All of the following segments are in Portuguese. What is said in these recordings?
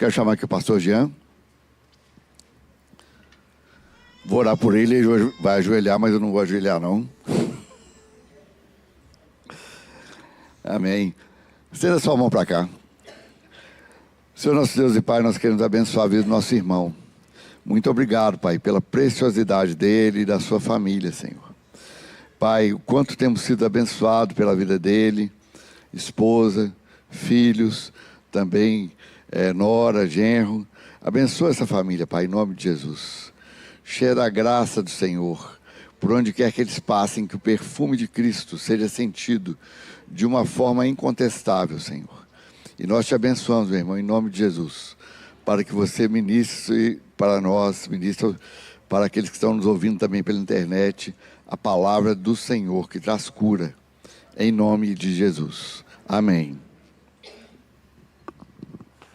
Quero chamar aqui o pastor Jean. Vou orar por ele, ele vai ajoelhar, mas eu não vou ajoelhar, não. Amém. Estenda sua mão para cá. Senhor nosso Deus e Pai, nós queremos abençoar a vida do nosso irmão. Muito obrigado, Pai, pela preciosidade dele e da sua família, Senhor. Pai, o quanto temos sido abençoados pela vida dele, esposa, filhos, também nora, genro. Abençoa essa família, Pai, em nome de Jesus. Cheia da graça do Senhor, por onde quer que eles passem, que o perfume de Cristo seja sentido de uma forma incontestável, Senhor. E nós te abençoamos, meu irmão, em nome de Jesus, para que você ministre para nós, ministre para aqueles que estão nos ouvindo também pela internet, a palavra do Senhor que traz cura, em nome de Jesus. Amém.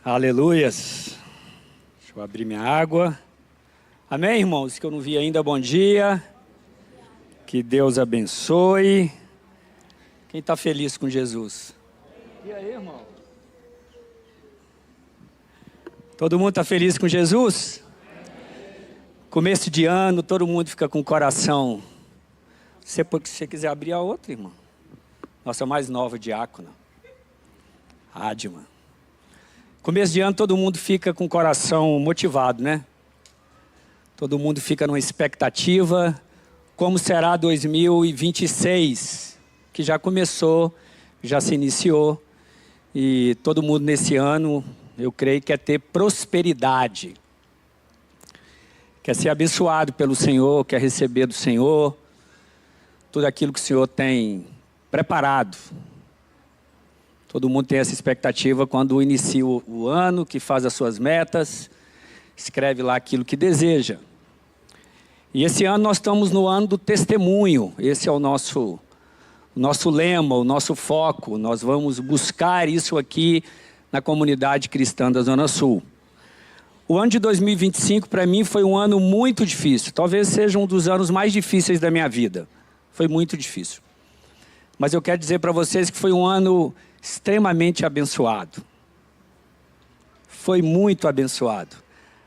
Aleluias. Deixa eu abrir minha água. Amém, irmãos? Que eu não vi ainda, bom dia. Que Deus abençoe. Quem está feliz com Jesus? E aí, irmão? Todo mundo está feliz com Jesus? Começo de ano, todo mundo fica com o coração. Se você quiser abrir a outra, irmão. Nossa mais nova diácona. Adma. Começo de ano, todo mundo fica com o coração motivado, né? Todo mundo fica numa expectativa, como será 2026, que já começou, já se iniciou, e todo mundo nesse ano, eu creio, quer ter prosperidade, quer ser abençoado pelo Senhor, quer receber do Senhor, tudo aquilo que o Senhor tem preparado. Todo mundo tem essa expectativa quando inicia o ano, que faz as suas metas, escreve lá aquilo que deseja. E esse ano nós estamos no ano do testemunho. Esse é o nosso lema, o nosso foco. Nós vamos buscar isso aqui na comunidade cristã da Zona Sul. O ano de 2025 para mim foi um ano muito difícil. Talvez seja um dos anos mais difíceis da minha vida. Foi muito difícil. Mas eu quero dizer para vocês que foi um ano extremamente abençoado. Foi muito abençoado.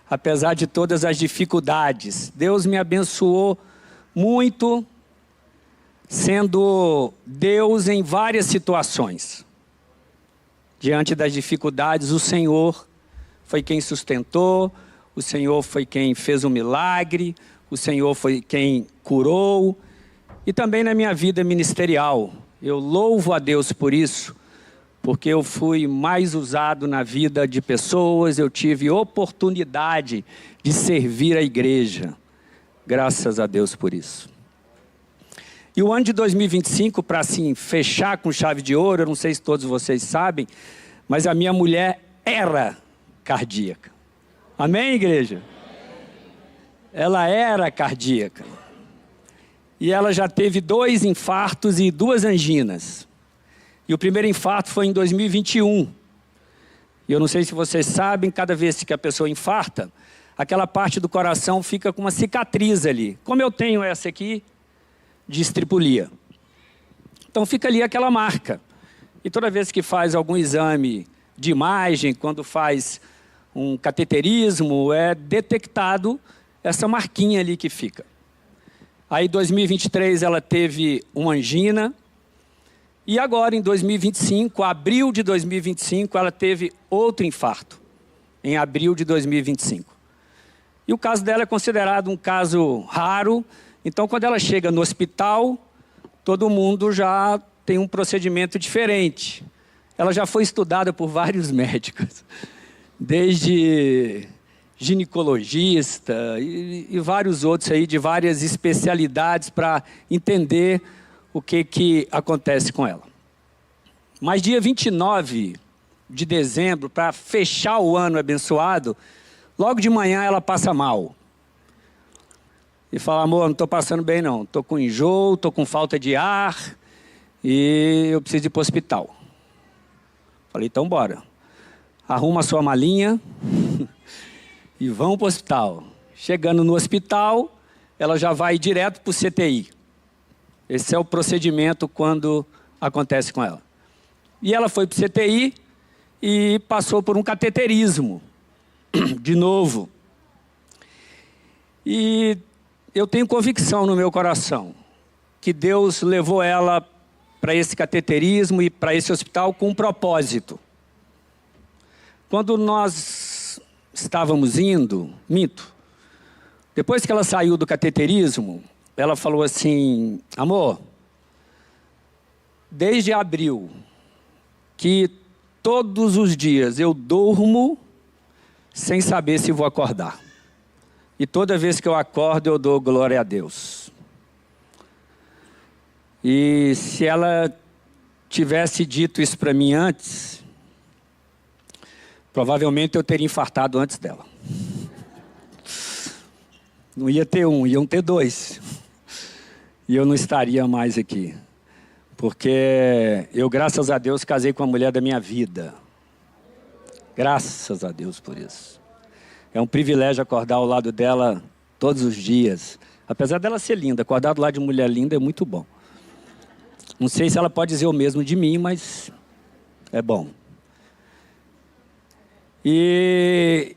Apesar de todas as dificuldades, Deus me abençoou muito, sendo Deus em várias situações. Diante das dificuldades, o Senhor foi quem sustentou, o Senhor foi quem fez um milagre, o Senhor foi quem curou. E também na minha vida ministerial, eu louvo a Deus por isso, porque eu fui mais usado na vida de pessoas, eu tive oportunidade de servir a igreja. Graças a Deus por isso. E o ano de 2025, para assim fechar com chave de ouro, eu não sei se todos vocês sabem, mas a minha mulher era cardíaca. Amém, igreja? Ela era cardíaca. E ela já teve 2 infartos e 2 anginas. E o primeiro infarto foi em 2021. E eu não sei se vocês sabem, cada vez que a pessoa infarta, aquela parte do coração fica com uma cicatriz ali. Como eu tenho essa aqui, de estripulia. Então fica ali aquela marca. E toda vez que faz algum exame de imagem, quando faz um cateterismo, é detectado essa marquinha ali que fica. Aí em 2023 ela teve uma angina. E agora, em 2025, abril de 2025, ela teve outro infarto, em abril de 2025. E o caso dela é considerado um caso raro, então quando ela chega no hospital, todo mundo já tem um procedimento diferente. Ela já foi estudada por vários médicos, desde ginecologista e vários outros aí de várias especialidades para entender o que acontece com ela. Mas dia 29 de dezembro, para fechar o ano abençoado, logo de manhã ela passa mal. E fala, amor, não estou passando bem não, estou com enjoo, estou com falta de ar e eu preciso ir para o hospital. Falei, então bora. Arruma a sua malinha e vamos para o hospital. Chegando no hospital, ela já vai direto para o CTI. Esse é o procedimento quando acontece com ela. E ela foi para o CTI e passou por um cateterismo. de novo. E eu tenho convicção no meu coração que Deus levou ela para esse cateterismo e para esse hospital com um propósito. Quando nós estávamos indo, depois que ela saiu do cateterismo, ela falou assim: amor, desde abril, que todos os dias eu durmo sem saber se vou acordar. E toda vez que eu acordo, eu dou glória a Deus. E se ela tivesse dito isso para mim antes, provavelmente eu teria infartado antes dela. Não ia ter um, iam ter dois. E eu não estaria mais aqui. Porque eu, graças a Deus, casei com a mulher da minha vida. Graças a Deus por isso. É um privilégio acordar ao lado dela todos os dias. Apesar dela ser linda, acordar do lado de mulher linda é muito bom. Não sei se ela pode dizer o mesmo de mim, mas é bom. E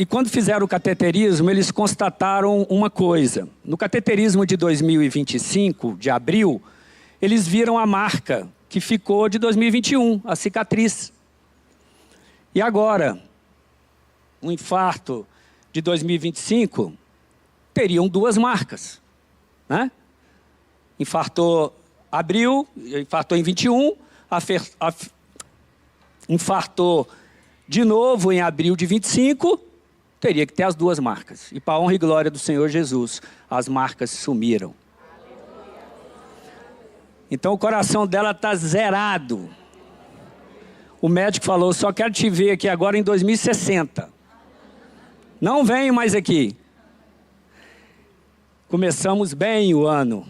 quando fizeram o cateterismo, eles constataram uma coisa. No cateterismo de 2025, de abril, eles viram a marca que ficou de 2021, a cicatriz. E agora, um infarto de 2025, teriam duas marcas, né? Infartou abril, infartou em 21, infartou de novo em abril de 25, teria que ter as duas marcas. E para a honra e glória do Senhor Jesus, as marcas sumiram. Então o coração dela está zerado. O médico falou: só quero te ver aqui agora em 2060. Não venho mais aqui. Começamos bem o ano.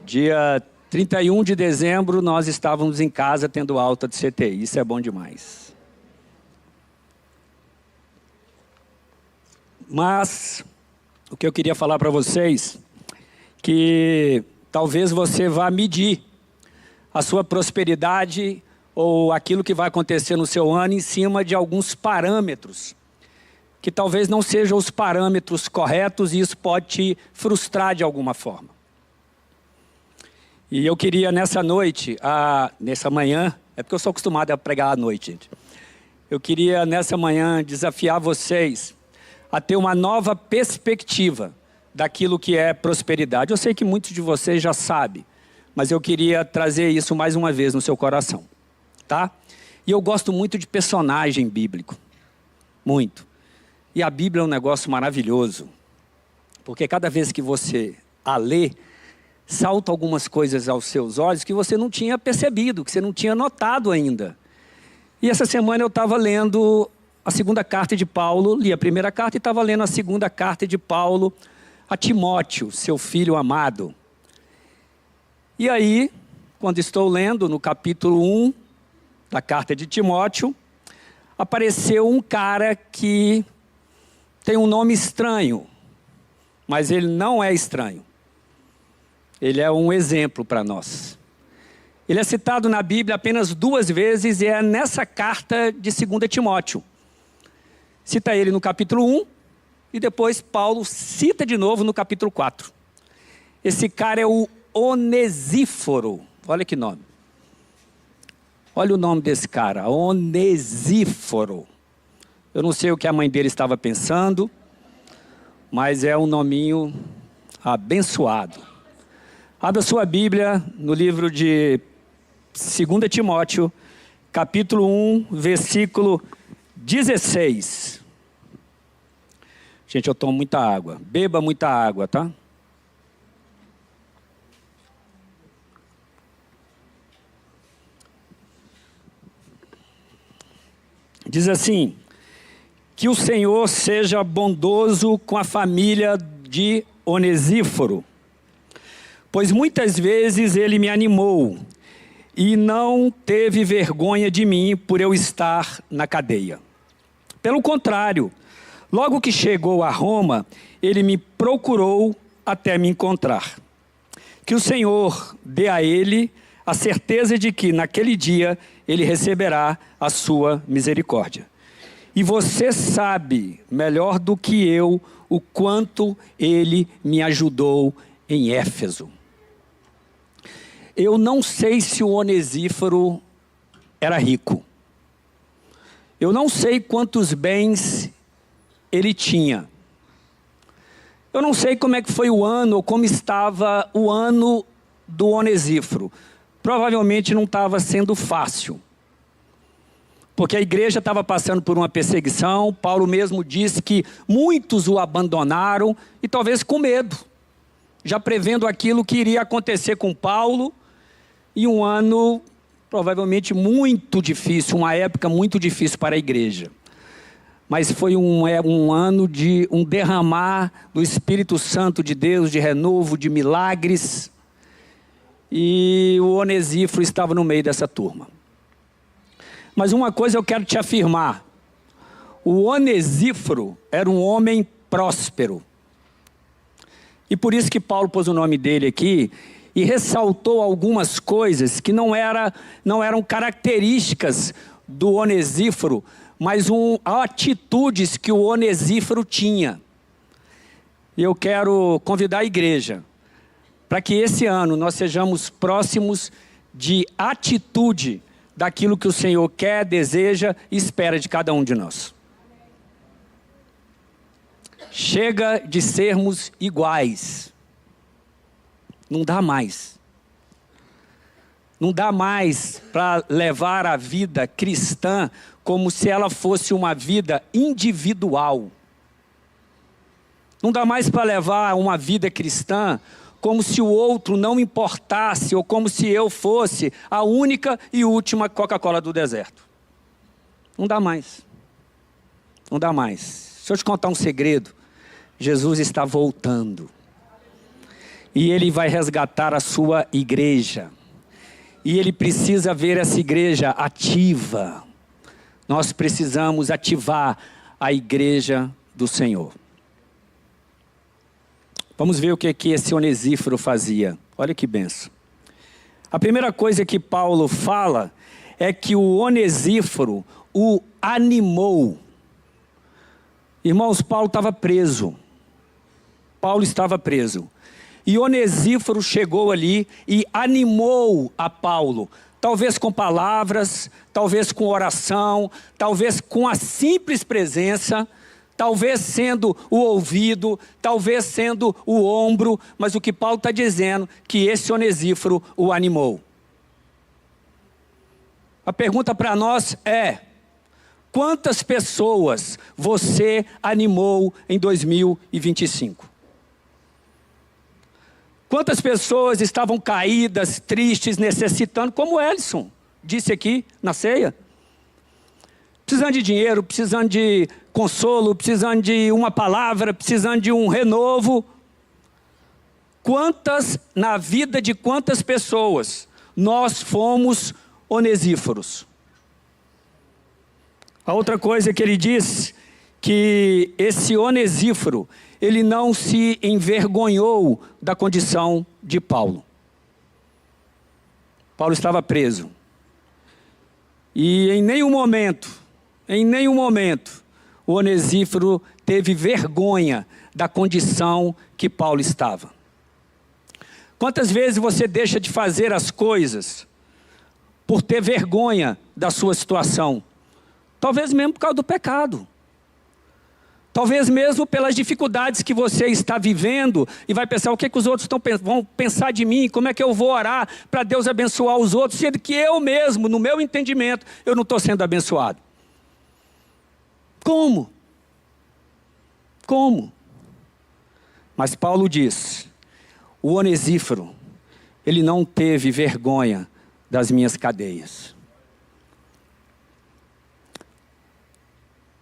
Dia 31 de dezembro nós estávamos em casa tendo alta de CTI. Isso é bom demais. Mas o que eu queria falar para vocês, que talvez você vá medir a sua prosperidade ou aquilo que vai acontecer no seu ano em cima de alguns parâmetros, que talvez não sejam os parâmetros corretos, e isso pode te frustrar de alguma forma. E eu queria nessa noite, nessa manhã, é porque eu sou acostumado a pregar à noite, gente. Eu queria nessa manhã desafiar vocês a ter uma nova perspectiva daquilo que é prosperidade. Eu sei que muitos de vocês já sabem, mas eu queria trazer isso mais uma vez no seu coração, tá? E eu gosto muito de personagem bíblico, muito. E a Bíblia é um negócio maravilhoso, porque cada vez que você a lê, saltam algumas coisas aos seus olhos que você não tinha percebido, que você não tinha notado ainda. E essa semana eu estava lendo a segunda carta de Paulo, li a primeira carta e estava lendo a segunda carta de Paulo a Timóteo, seu filho amado. E aí, quando estou lendo no capítulo 1 da carta de Timóteo, apareceu um cara que tem um nome estranho, mas ele não é estranho. Ele é um exemplo para nós. Ele é citado na Bíblia apenas 2 vezes e é nessa carta de 2 Timóteo. Cita ele no capítulo 1 e depois Paulo cita de novo no capítulo 4. Esse cara é o Onesíforo. Olha que nome. Olha o nome desse cara, Onesíforo. Eu não sei o que a mãe dele estava pensando, mas é um nominho abençoado. Abra sua Bíblia no livro de 2 Timóteo, capítulo 1, versículo 16. Gente, eu tomo muita água. Beba muita água, tá? Diz assim: que o Senhor seja bondoso com a família de Onesíforo, pois muitas vezes ele me animou e não teve vergonha de mim por eu estar na cadeia. Pelo contrário, logo que chegou a Roma, ele me procurou até me encontrar. Que o Senhor dê a ele a certeza de que naquele dia ele receberá a sua misericórdia. E você sabe melhor do que eu o quanto ele me ajudou em Éfeso. Eu não sei se o Onesíforo era rico. Eu não sei quantos bens ele tinha. Eu não sei como é que foi o ano, ou como estava o ano do Onesíforo. Provavelmente não estava sendo fácil. Porque a igreja estava passando por uma perseguição. Paulo mesmo disse que muitos o abandonaram, e talvez com medo, já prevendo aquilo que iria acontecer com Paulo, e um ano provavelmente muito difícil, uma época muito difícil para a igreja. Mas foi um ano de um derramar do Espírito Santo de Deus, de renovo, de milagres, e o Onesíforo estava no meio dessa turma. Mas uma coisa eu quero te afirmar: o Onesíforo era um homem próspero. E por isso que Paulo pôs o nome dele aqui e ressaltou algumas coisas que não eram características do Onesíforo, mas atitudes que o Onesíforo tinha. E eu quero convidar a igreja para que esse ano nós sejamos próximos de atitude daquilo que o Senhor quer, deseja e espera de cada um de nós. Chega de sermos iguais. Não dá mais. Não dá mais para levar a vida cristã como se ela fosse uma vida individual. Não dá mais para levar uma vida cristã como se o outro não importasse, ou como se eu fosse a única e última Coca-Cola do deserto. Não dá mais. Não dá mais. Deixa eu te contar um segredo. Jesus está voltando. E Ele vai resgatar a sua igreja. E Ele precisa ver essa igreja ativa. Nós precisamos ativar a igreja do Senhor. Vamos ver o que esse Onesíforo fazia. Olha que benção. A primeira coisa que Paulo fala é que o Onesíforo o animou. Irmãos, Paulo estava preso. Paulo estava preso. E Onesíforo chegou ali e animou a Paulo. Talvez com palavras, talvez com oração, talvez com a simples presença, talvez sendo o ouvido, talvez sendo o ombro, mas o que Paulo está dizendo, que esse Onesíforo o animou. A pergunta para nós é: quantas pessoas você animou em 2025? Quantas pessoas estavam caídas, tristes, necessitando, como o Ellison disse aqui na ceia? Precisando de dinheiro, precisando de consolo, precisando de uma palavra, precisando de um renovo. Na vida de quantas pessoas nós fomos onesíforos? A outra coisa que ele diz, que esse Onesíforo, ele não se envergonhou da condição de Paulo. Paulo estava preso. E em nenhum momento, o Onesíforo teve vergonha da condição que Paulo estava. Quantas vezes você deixa de fazer as coisas por ter vergonha da sua situação? Talvez mesmo por causa do pecado. Talvez mesmo pelas dificuldades que você está vivendo e vai pensar o que os outros vão pensar de mim, como é que eu vou orar para Deus abençoar os outros, sendo que eu mesmo, no meu entendimento, eu não estou sendo abençoado. Como? Mas Paulo diz, o Onesíforo, ele não teve vergonha das minhas cadeias.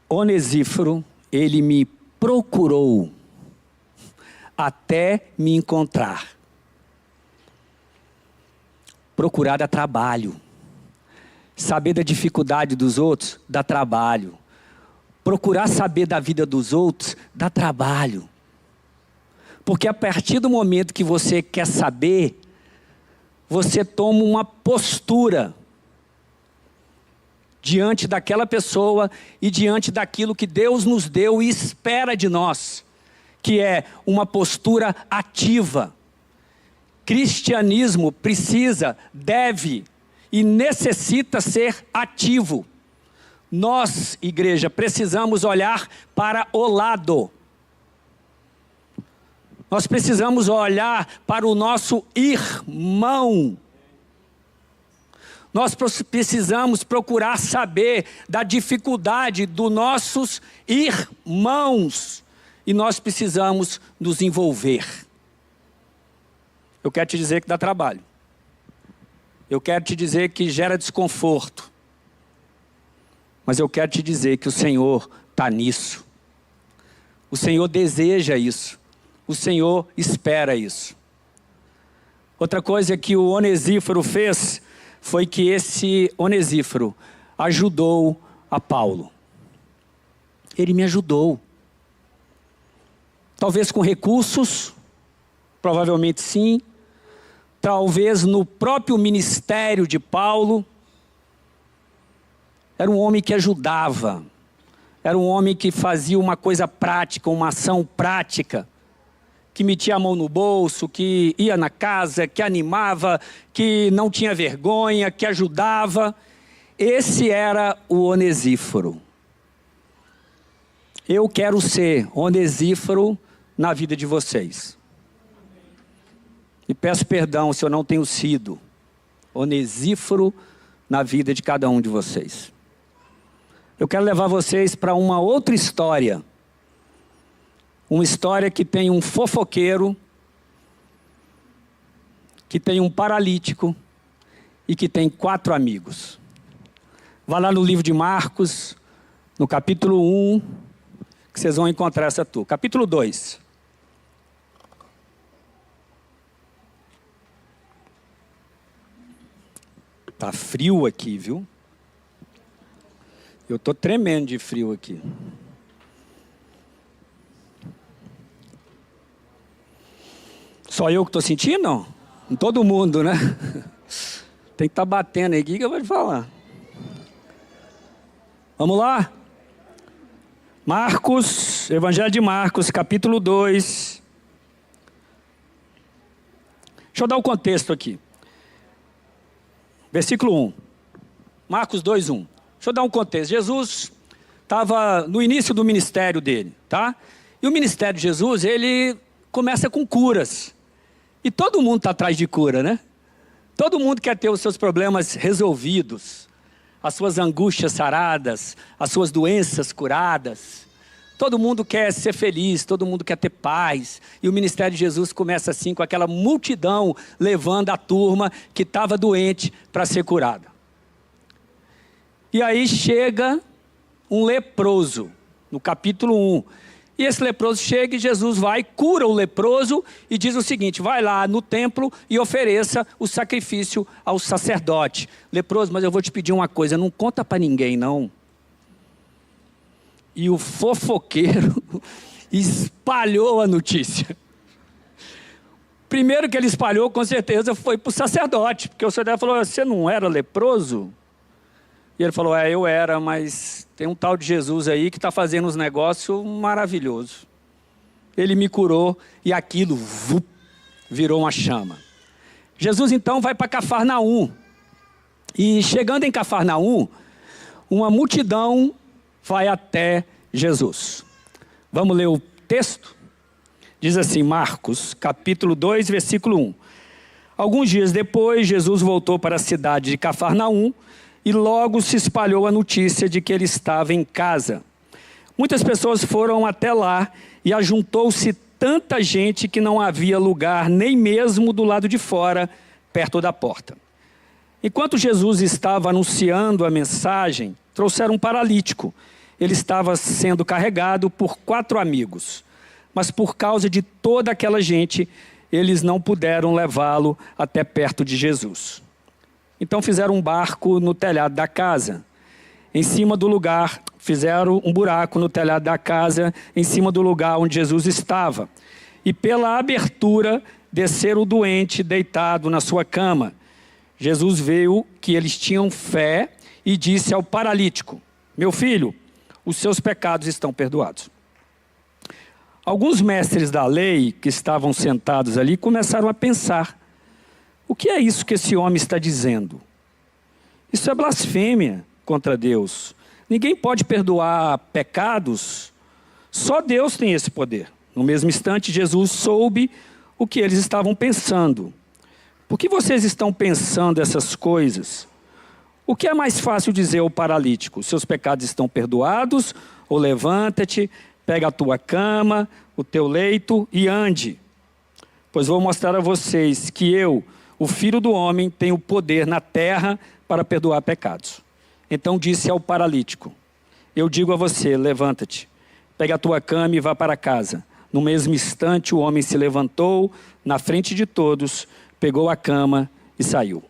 Onesíforo, ele me procurou até me encontrar. Procurar dá trabalho. Saber da dificuldade dos outros dá trabalho. Procurar saber da vida dos outros dá trabalho. Porque a partir do momento que você quer saber, você toma uma postura. diante daquela pessoa e diante daquilo que Deus nos deu e espera de nós, que é uma postura ativa. Cristianismo precisa, deve e necessita ser ativo. Nós, igreja, precisamos olhar para o lado. Nós precisamos olhar para o nosso irmão. Nós precisamos procurar saber da dificuldade dos nossos irmãos. E nós precisamos nos envolver. Eu quero te dizer que dá trabalho. Eu quero te dizer que gera desconforto. Mas eu quero te dizer que o Senhor está nisso. O Senhor deseja isso. O Senhor espera isso. Outra coisa que o Onesíforo fez foi que esse Onesíforo ajudou a Paulo. Ele me ajudou. Talvez com recursos, provavelmente sim. Talvez no próprio ministério de Paulo. Era um homem que ajudava. Era um homem que fazia uma coisa prática, uma ação prática. Que metia a mão no bolso, que ia na casa, que animava, que não tinha vergonha, que ajudava. Esse era o Onesíforo. Eu quero ser Onesíforo na vida de vocês. E peço perdão se eu não tenho sido Onesíforo na vida de cada um de vocês. Eu quero levar vocês para uma outra história. Uma história que tem um fofoqueiro, que tem um paralítico e que tem 4 amigos. Vá lá no livro de Marcos, no capítulo 1, que vocês vão encontrar essa turma. Capítulo 2. Tá frio aqui, viu? Eu tô tremendo de frio aqui. Só eu que estou sentindo, não? Em todo mundo, né? Tem que estar batendo aqui que eu vou te falar. Vamos lá? Marcos, Evangelho de Marcos, capítulo 2. Deixa eu dar o contexto aqui. Versículo 1. Marcos 2, 1. Deixa eu dar um contexto. Jesus estava no início do ministério dele, tá? E o ministério de Jesus, ele começa com curas. E todo mundo está atrás de cura, né? Todo mundo quer ter os seus problemas resolvidos, as suas angústias saradas, as suas doenças curadas. Todo mundo quer ser feliz, todo mundo quer ter paz. E o ministério de Jesus começa assim, com aquela multidão levando a turma que estava doente para ser curada. E aí chega um leproso, no capítulo 1. E esse leproso chega e Jesus vai, cura o leproso e diz o seguinte: vai lá no templo e ofereça o sacrifício ao sacerdote. Leproso, mas eu vou te pedir uma coisa, não conta para ninguém não. E o fofoqueiro espalhou a notícia. Primeiro que ele espalhou, com certeza, foi para o sacerdote, porque o sacerdote falou: você não era leproso? E ele falou: eu era, mas tem um tal de Jesus aí que está fazendo uns negócios maravilhosos. Ele me curou e aquilo virou uma chama. Jesus então vai para Cafarnaum. E chegando em Cafarnaum, uma multidão vai até Jesus. Vamos ler o texto? Diz assim, Marcos, capítulo 2, versículo 1. Alguns dias depois, Jesus voltou para a cidade de Cafarnaum, e logo se espalhou a notícia de que ele estava em casa. Muitas pessoas foram até lá e ajuntou-se tanta gente que não havia lugar nem mesmo do lado de fora, perto da porta. Enquanto Jesus estava anunciando a mensagem, trouxeram um paralítico. Ele estava sendo carregado por 4 amigos, mas por causa de toda aquela gente, eles não puderam levá-lo até perto de Jesus. Então fizeram um barco no telhado da casa. Em cima do lugar, fizeram um buraco no telhado da casa, em cima do lugar onde Jesus estava. E pela abertura, desceram o doente deitado na sua cama. Jesus viu que eles tinham fé e disse ao paralítico: meu filho, os seus pecados estão perdoados. Alguns mestres da lei que estavam sentados ali começaram a pensar: o que é isso que esse homem está dizendo? Isso é blasfêmia contra Deus. Ninguém pode perdoar pecados, só Deus tem esse poder. No mesmo instante, Jesus soube o que eles estavam pensando. Por que vocês estão pensando essas coisas? O que é mais fácil dizer ao paralítico? Seus pecados estão perdoados? Ou levanta-te, pega a tua cama, o teu leito e ande. Pois vou mostrar a vocês que eu, o Filho do Homem, tenho poder na terra para perdoar pecados. Então disse ao paralítico: eu digo a você, levanta-te, pega a tua cama e vá para casa. No mesmo instante o homem se levantou, na frente de todos, pegou a cama e saiu.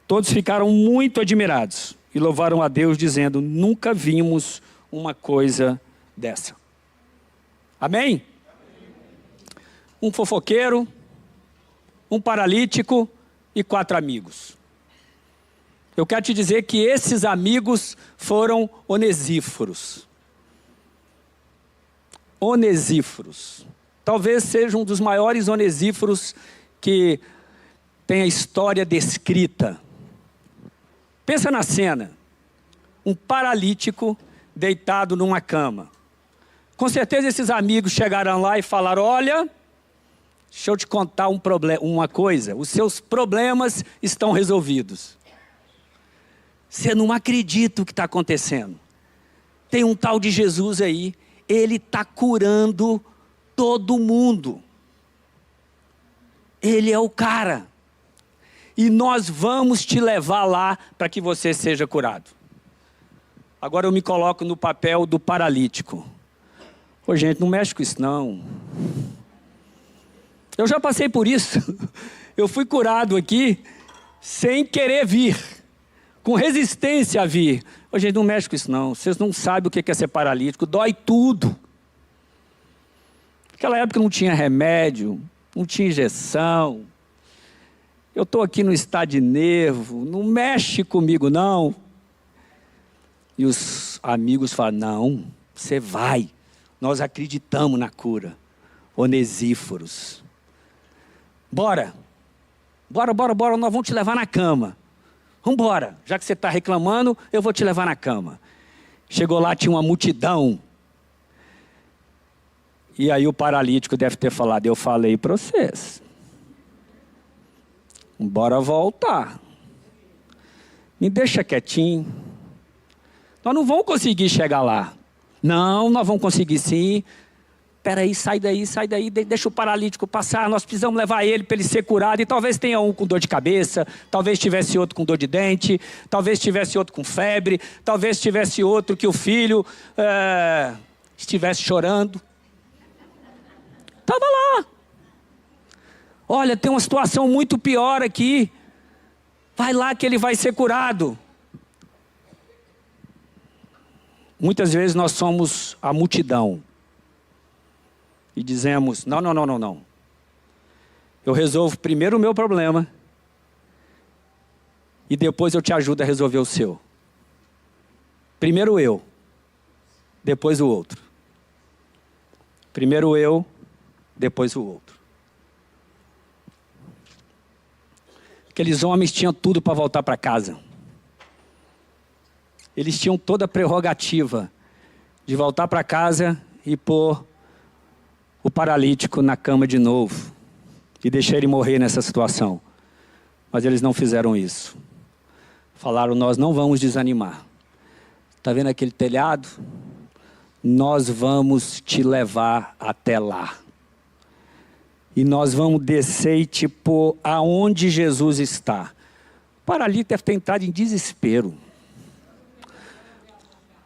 Todos ficaram muito admirados e louvaram a Deus, dizendo: nunca vimos uma coisa dessa. Amém? Um fofoqueiro, um paralítico e 4 amigos. Eu quero te dizer que esses amigos foram onesíforos. Onesíforos. Talvez seja um dos maiores onesíforos que tem a história descrita. Pensa na cena. Um paralítico deitado numa cama. Com certeza esses amigos chegaram lá e falaram: olha, deixa eu te contar uma coisa. Os seus problemas estão resolvidos. Você não acredita o que está acontecendo. Tem um tal de Jesus aí. Ele está curando todo mundo. Ele é o cara. E nós vamos te levar lá para que você seja curado. Agora eu me coloco no papel do paralítico. Ô gente, não mexe com isso não. Eu já passei por isso. Eu fui curado aqui sem querer vir. Com resistência a vir. Ô gente, não mexe com isso não. Vocês não sabem o que é ser paralítico. Dói tudo. Naquela época não tinha remédio, não tinha injeção. Eu estou aqui no estado de nervo. Não mexe comigo não. E os amigos falam: não, você vai. Nós acreditamos na cura. Onesíforos. Bora. Bora, nós vamos te levar na cama. Vamos embora, já que você está reclamando, eu vou te levar na cama. Chegou lá, tinha uma multidão. E aí o paralítico deve ter falado: eu falei para vocês. Bora voltar. Me deixa quietinho. Nós não vamos conseguir chegar lá. Não, nós vamos conseguir sim. Espera aí, sai daí, deixa o paralítico passar, nós precisamos levar ele para ele ser curado. E talvez tenha um com dor de cabeça, talvez tivesse outro com dor de dente, talvez tivesse outro com febre, talvez tivesse outro que o filho estivesse chorando. Estava lá. Olha, tem uma situação muito pior aqui. Vai lá que ele vai ser curado. Muitas vezes nós somos a multidão. E dizemos: não. Eu resolvo primeiro o meu problema. E depois eu te ajudo a resolver o seu. Primeiro eu. Depois o outro. Primeiro eu. Depois o outro. Aqueles homens tinham tudo para voltar para casa. Eles tinham toda a prerrogativa de voltar para casa e pôr o paralítico na cama de novo e deixar ele morrer nessa situação. Mas eles não fizeram isso. Falaram: nós não vamos desanimar. Está vendo aquele telhado? Nós vamos te levar até lá. E nós vamos descer e te pôr aonde Jesus está. O paralítico deve ter entrado em desespero.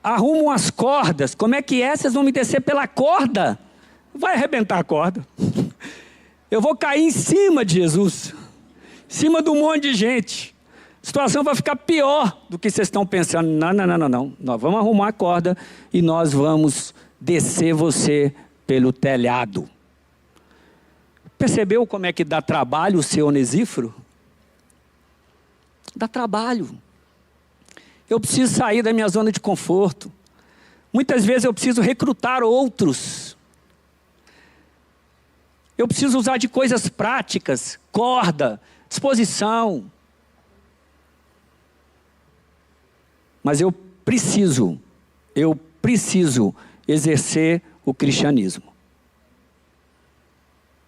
Arrumam as cordas. Como é que é? Vocês vão me descer pela corda? Vai arrebentar a corda. Eu vou cair em cima de Jesus. Em cima de um monte de gente. A situação vai ficar pior do que vocês estão pensando. Não. Nós vamos arrumar a corda e nós vamos descer você pelo telhado. Percebeu como é que dá trabalho ser onesíforo? Dá trabalho. Eu preciso sair da minha zona de conforto. Muitas vezes eu preciso recrutar outros. Eu preciso usar de coisas práticas, corda, disposição. Mas eu preciso exercer o cristianismo.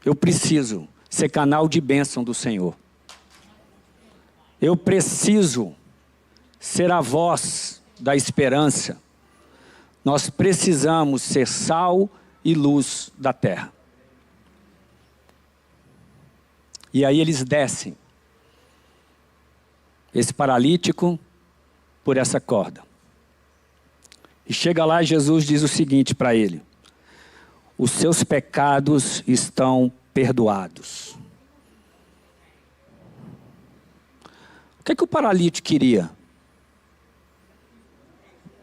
Eu preciso ser canal de bênção do Senhor. Eu preciso ser a voz da esperança. Nós precisamos ser sal e luz da terra. E aí eles descem esse paralítico por essa corda. E chega lá, Jesus diz o seguinte para ele: os seus pecados estão perdoados. O que é que o paralítico queria?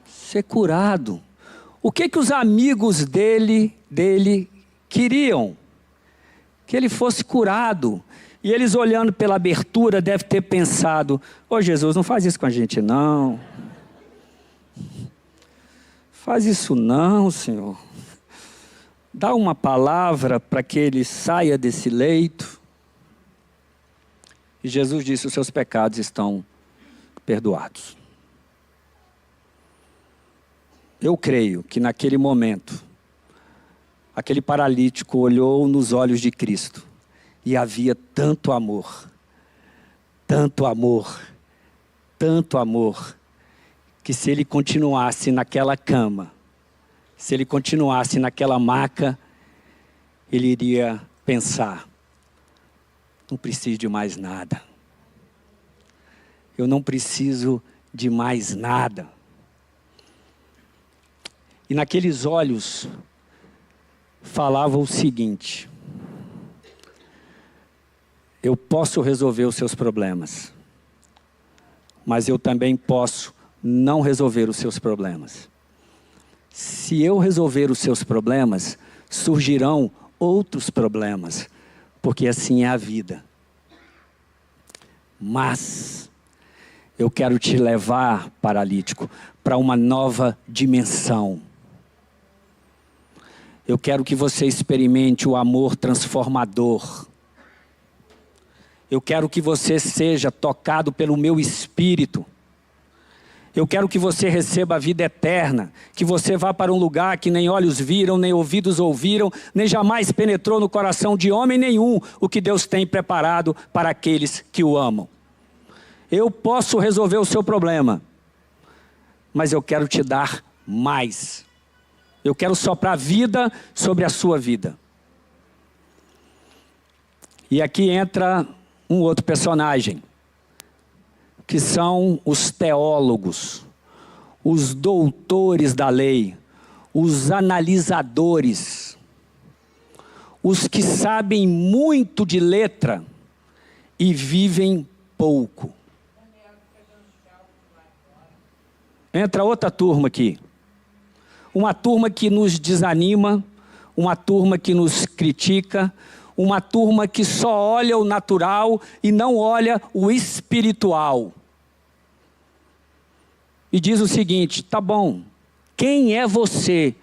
Ser curado. O que é que os amigos dele queriam? Que ele fosse curado. E eles, olhando pela abertura, devem ter pensado: ô Jesus, não faz isso com a gente não. Faz isso não, Senhor. Dá uma palavra para que ele saia desse leito. E Jesus disse: os seus pecados estão perdoados. Eu creio que naquele momento, aquele paralítico olhou nos olhos de Cristo e havia tanto amor, tanto amor, tanto amor, que se ele continuasse naquela cama, se ele continuasse naquela maca, ele iria pensar: não preciso de mais nada. Eu não preciso de mais nada. E naqueles olhos falava o seguinte: eu posso resolver os seus problemas, mas eu também posso não resolver os seus problemas. Se eu resolver os seus problemas, surgirão outros problemas, porque assim é a vida. Mas eu quero te levar, paralítico, para uma nova dimensão. Eu quero que você experimente o amor transformador. Eu quero que você seja tocado pelo meu Espírito. Eu quero que você receba a vida eterna, que você vá para um lugar que nem olhos viram, nem ouvidos ouviram, nem jamais penetrou no coração de homem nenhum o que Deus tem preparado para aqueles que o amam. Eu posso resolver o seu problema, mas eu quero te dar mais. Eu quero soprar vida sobre a sua vida. E aqui entra um outro personagem, que são os teólogos, os doutores da lei, os analisadores, os que sabem muito de letra e vivem pouco. Entra outra turma aqui. Uma turma que nos desanima, uma turma que nos critica, uma turma que só olha o natural e não olha o espiritual. E diz o seguinte: tá bom, quem é você?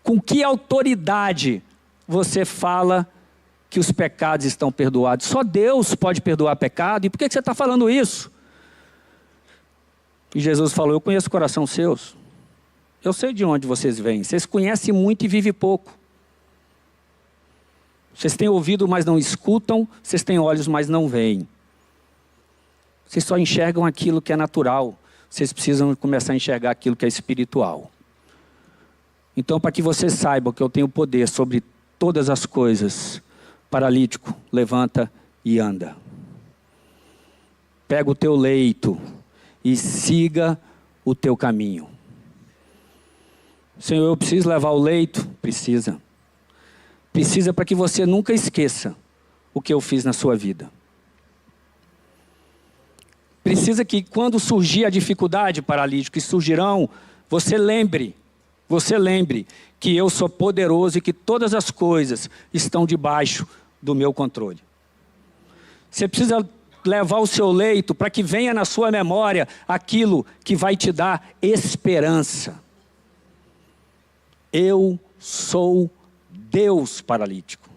Com que autoridade você fala que os pecados estão perdoados? Só Deus pode perdoar pecado, e por que você está falando isso? E Jesus falou: eu conheço o coração seus. Eu sei de onde vocês vêm. Vocês conhecem muito e vivem pouco. Vocês têm ouvido, mas não escutam. Vocês têm olhos, mas não veem. Vocês só enxergam aquilo que é natural. Vocês precisam começar a enxergar aquilo que é espiritual. Então, para que vocês saibam que eu tenho poder sobre todas as coisas, paralítico, levanta e anda. Pega o teu leito e siga o teu caminho. Senhor, eu preciso levar o leito? Precisa. Precisa para que você nunca esqueça o que eu fiz na sua vida. Precisa que quando surgir a dificuldade, paralítico, e surgirão, você lembre que eu sou poderoso e que todas as coisas estão debaixo do meu controle. Você precisa levar ao seu leito, para que venha na sua memória aquilo que vai te dar esperança. Eu sou Deus paralítico.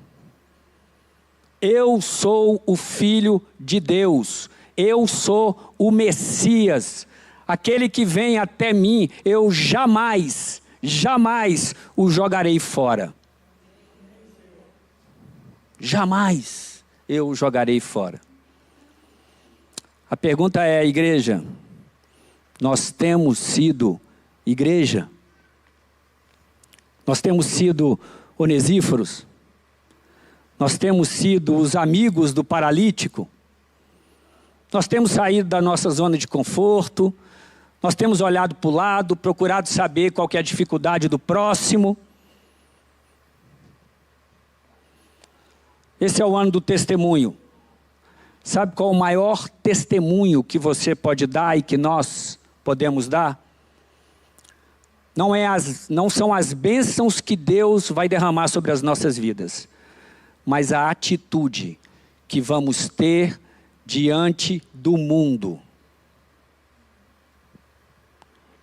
Eu sou o Filho de Deus. Eu sou o Messias. Aquele que vem até mim, eu jamais o jogarei fora. Jamais eu o jogarei fora. A pergunta é, igreja, nós temos sido igreja? Nós temos sido onesíforos? Nós temos sido os amigos do paralítico? Nós temos saído da nossa zona de conforto? Nós temos olhado para o lado, procurado saber qual que é a dificuldade do próximo? Esse é o ano do testemunho. Sabe qual é o maior testemunho que você pode dar e que nós podemos dar? Não são as bênçãos que Deus vai derramar sobre as nossas vidas, mas a atitude que vamos ter diante do mundo.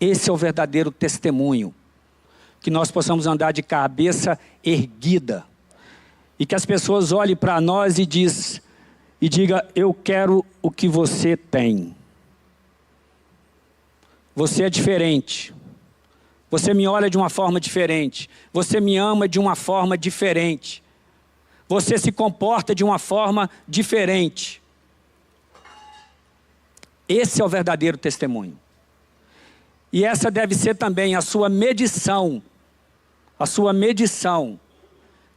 Esse é o verdadeiro testemunho. Que nós possamos andar de cabeça erguida. E que as pessoas olhem para nós e digam, eu quero o que você tem. Você é diferente. Você me olha de uma forma diferente. Você me ama de uma forma diferente. Você se comporta de uma forma diferente. Esse é o verdadeiro testemunho. E essa deve ser também a sua medição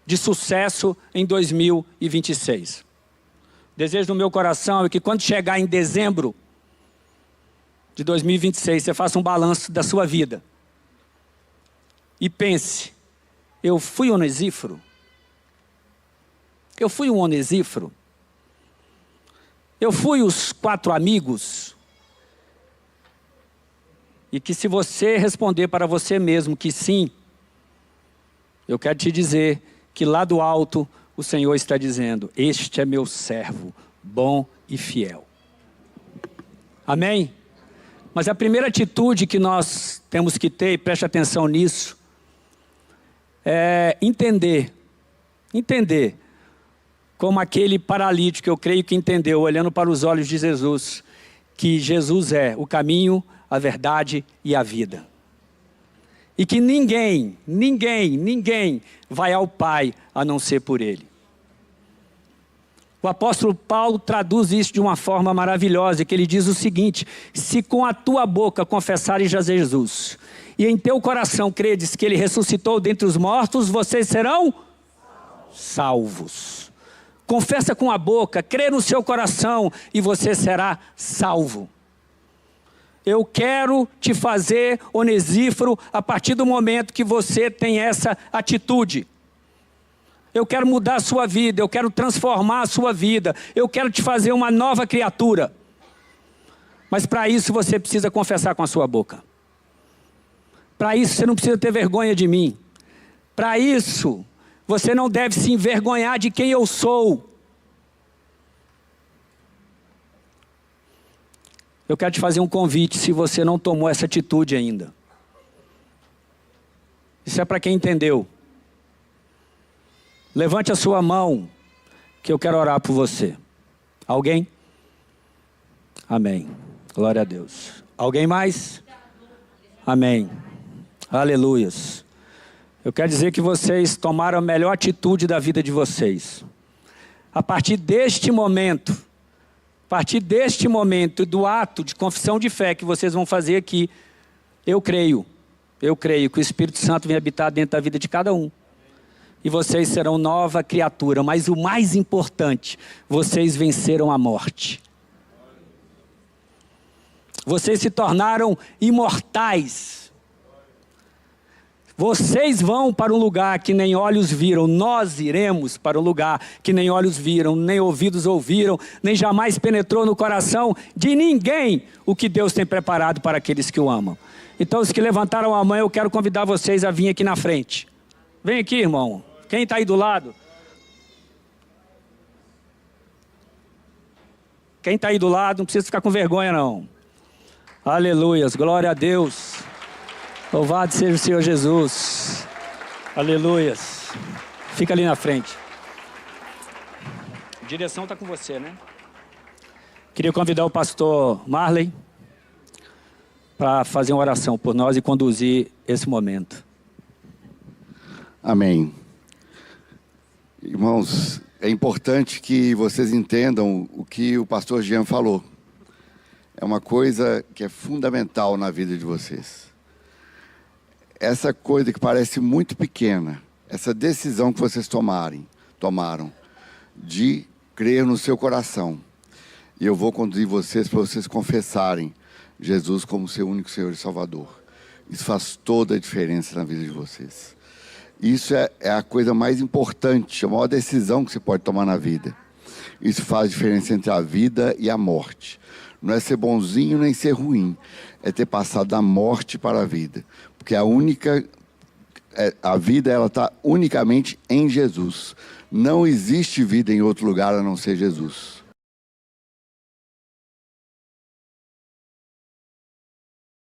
de sucesso em 2026. O desejo do meu coração é que quando chegar em dezembro de 2026, você faça um balanço da sua vida. E pense, eu fui onesíforo? Eu fui um onesíforo? Eu fui os 4 amigos? E que se você responder para você mesmo que sim, eu quero te dizer que lá do alto o Senhor está dizendo, este é meu servo, bom e fiel. Amém? Mas a primeira atitude que nós temos que ter, e preste atenção nisso, é entender como aquele paralítico, eu creio que entendeu, olhando para os olhos de Jesus, que Jesus é o caminho, a verdade e a vida. E que ninguém vai ao Pai a não ser por Ele. O apóstolo Paulo traduz isso de uma forma maravilhosa, que ele diz o seguinte, se com a tua boca confessares a Jesus, e em teu coração credes que Ele ressuscitou dentre os mortos, vocês serão salvos. Confessa com a boca, crê no seu coração e você será salvo. Eu quero te fazer onesíforo a partir do momento que você tem essa atitude. Eu quero mudar a sua vida, eu quero transformar a sua vida, eu quero te fazer uma nova criatura. Mas para isso você precisa confessar com a sua boca. Para isso você não precisa ter vergonha de mim. Para isso você não deve se envergonhar de quem eu sou. Eu quero te fazer um convite se você não tomou essa atitude ainda. Isso é para quem entendeu. Levante a sua mão, que eu quero orar por você. Alguém? Amém. Glória a Deus. Alguém mais? Amém. Aleluias. Eu quero dizer que vocês tomaram a melhor atitude da vida de vocês. A partir deste momento do ato de confissão de fé que vocês vão fazer aqui, eu creio que o Espírito Santo vem habitar dentro da vida de cada um. E vocês serão nova criatura, mas o mais importante, vocês venceram a morte. Vocês se tornaram imortais. Vocês vão para um lugar que nem olhos viram, nós iremos para um lugar que nem olhos viram, nem ouvidos ouviram, nem jamais penetrou no coração de ninguém o que Deus tem preparado para aqueles que o amam. Então os que levantaram a mão, eu quero convidar vocês a vir aqui na frente. Vem aqui, irmão. Quem está aí do lado? Quem está aí do lado, não precisa ficar com vergonha, não. Aleluias, glória a Deus. Louvado seja o Senhor Jesus. Aleluias. Fica ali na frente. A direção está com você, né? Queria convidar o pastor Marley para fazer uma oração por nós e conduzir esse momento. Amém. Irmãos, é importante que vocês entendam o que o pastor Jean falou. É uma coisa que é fundamental na vida de vocês. Essa coisa que parece muito pequena, essa decisão que vocês tomaram de crer no seu coração. E eu vou conduzir vocês para vocês confessarem Jesus como seu único Senhor e Salvador. Isso faz toda a diferença na vida de vocês. Isso é a coisa mais importante, a maior decisão que você pode tomar na vida. Isso faz diferença entre a vida e a morte. Não é ser bonzinho nem ser ruim. É ter passado da morte para a vida. Porque a vida ela está unicamente em Jesus. Não existe vida em outro lugar a não ser Jesus.